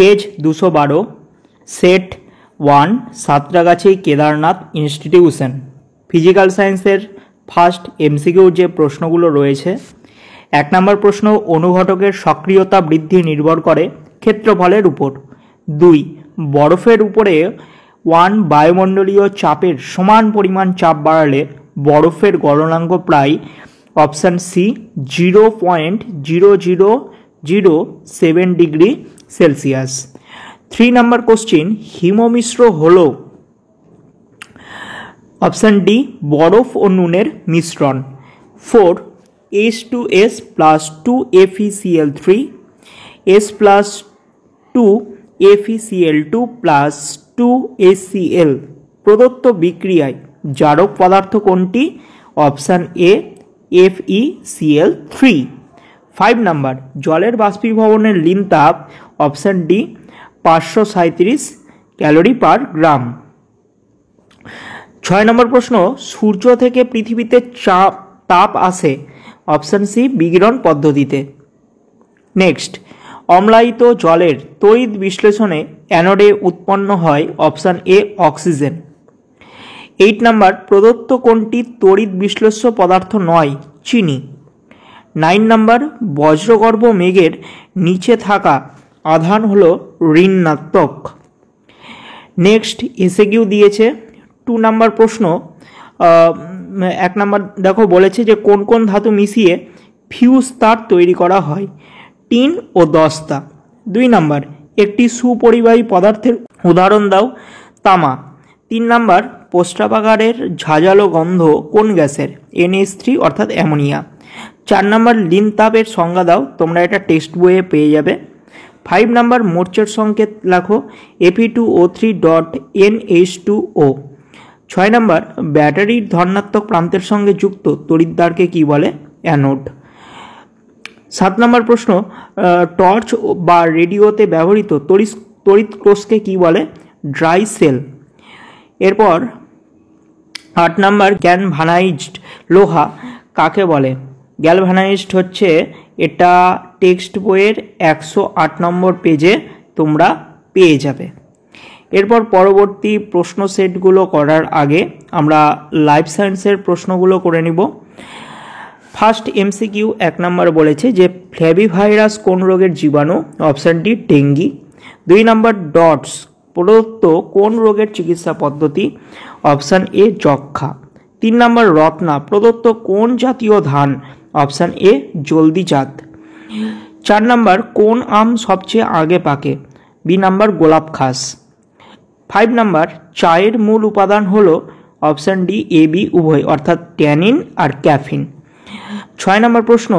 Page 212 set 1 Santragachi Kedarnath institution physical साइंसर first MCQ যে প্রশ্নগুলো রয়েছে। 1 নম্বর প্রশ্ন অনুঘটকের সক্রিয়তা বৃদ্ধি নির্ভর করে ক্ষেত্রফলের উপর। 2 বরফের উপরে 1 বায়ুমণ্ডলীয় চাপের সমান পরিমাণ চাপ বাড়ালে বরফের গলনাঙ্ক প্রায় অপশন সি 0.0007 ডিগ্রি সেলসিয়াস। 3 নম্বর কোশ্চেন হিমমিশ্র হলো অপশন ডি বরফ ও নুনের মিশ্রণ। 4 H2S plus 2 FeCl3 S plus 2 FeCl2 plus 2 HCl প্রদত্ত বিক্রিয়ায় জারক পদার্থ কোনটি? Option A FeCl3। 5 নম্বর জলের বাষ্পীভবনের লীন তাপ অপশন ডি 537 ক্যালোরি পার গ্রাম। 6 নম্বর প্রশ্ন সূর্য থেকে পৃথিবীতে তাপ আসে অপশন সি বিকিরণ পদ্ধতিতে। নেক্সট অম্লায়িত জলের তড়িৎ বিশ্লেষণে অ্যানোডে উৎপন্ন হয় অপশন এ অক্সিজেন। 8 নম্বর প্রদত্ত কোনটি তড়িৎ বিশ্লেষ্য পদার্থ নয়? চিনি। 9 নম্বর বজ্রগর্ভ মেঘের নিচে থাকা আধান হলো ঋণাত্মক। নেক্সট এসএকিউ দিয়েছে 2 নম্বর প্রশ্ন 1 নম্বর দেখো বলেছে যে কোন কোন ধাতু মিশিয়ে ফিউজ তার তৈরি করা হয়? টিন ও দস্তা। 2 নম্বর একটি সুপরিবাহী পদার্থের উদাহরণ দাও। তামা। 3 নম্বর প্রস্রাবাগারের ঝাঁঝালো গন্ধ কোন গ্যাসের? NH3 অর্থাৎ অ্যামোনিয়া। 4 নম্বর লীন তাপের সংজ্ঞা দাও, তোমরা এটা টেক্সট বইয়ে পেয়ে যাবে। 5 নম্বর মোর্চের সংকেত লেখো Fe2O3.NH2O। 6 নম্বর ব্যাটারির ধনাত্মক প্রান্তের সঙ্গে যুক্ত তড়িৎদ্বারকে কি বলে? অ্যানোড। 7 নম্বর প্রশ্ন টর্চ বা রেডিওতে ব্যবহৃত তড়িৎ কোষকে কি বলে? Dry sell. এরপর 8 নম্বর গ্যালভানাইজড লোহা কাকে বলে? গ্যালভানাইজড হচ্ছে এটা টেক্সট বইয়ের 108 নম্বর পেজে তোমরা পেয়ে যাবে। এরপর পরবর্তী প্রশ্ন সেটগুলো করার আগে আমরা লাইফ সায়েন্সের প্রশ্নগুলো করে নিব। ফার্স্ট এমসিকিউ 1 নম্বর বলেছে যে ফ্ল্যাভিভাইরাস কোন রোগের জীবাণু? Option D dengue. 2 নম্বর ডটস প্রদত্ত কোন রোগের চিকিৎসা পদ্ধতি? অপশন এ যক্ষা। 3 নম্বর রত্না প্রদত্ত কোন জাতীয় ধান? অপশন এ জলদি জাত। 4 নম্বর কোন আম সবচেয়ে আগে পাকে? বি নম্বর গোলাপ খাস। 5 নম্বর চায়ের মূল উপাদান হলো অপশন ডি এ বি উভয় অর্থাৎ ট্যানিন আর ক্যাফিন। 6 নম্বর প্রশ্ন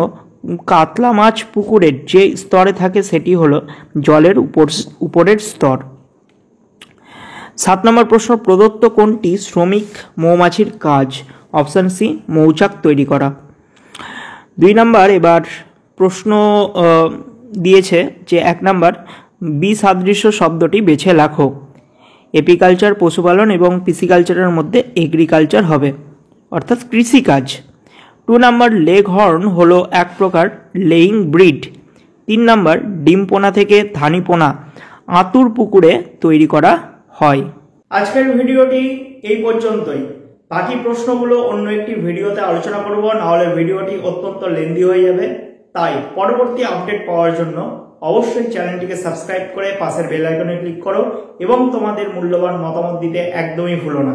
কাতলা মাছ পুকুরের যে স্তরে থাকে সেটি হলো জলের উপরের স্তর। 7 নম্বর প্রশ্ন প্রদত্ত কোনটি শ্রমিক মৌমাছির কাজ? অপশন সি মৌচাক তৈরি করা। 2 নম্বর এবার প্রশ্ন দিয়েছে যে 1 নম্বর বিসাদৃশ্য শব্দটি বেছে লেখো। এপিকালচার পশুপালন এবং পিসিকালচারের মধ্যে এগ্রিকালচার হবে অর্থাৎ কৃষিকাজ। 2 নম্বর লেগ হর্ন হলো এক প্রকার লেইং ব্রিড। 3 নম্বর ডিমপোনা থেকে ধানিপোনা আতুর পুকুরে তৈরি করা হয়। আজকের ভিডিওটি এই পর্যন্তই। বাকি প্রশ্নগুলো অন্য একটি ভিডিওতে আলোচনা করব, নাহলে ভিডিওটি অত্যন্ত লেন্দি হয়ে যাবে। তাই পরবর্তী আপডেট পাওয়ার জন্য অবশ্যই চ্যানেলটিকে সাবস্ক্রাইব করে পাশের বেল আইকনে ক্লিক করো এবং তোমাদের মূল্যবান মতামত দিতে একদমই ভুলো না।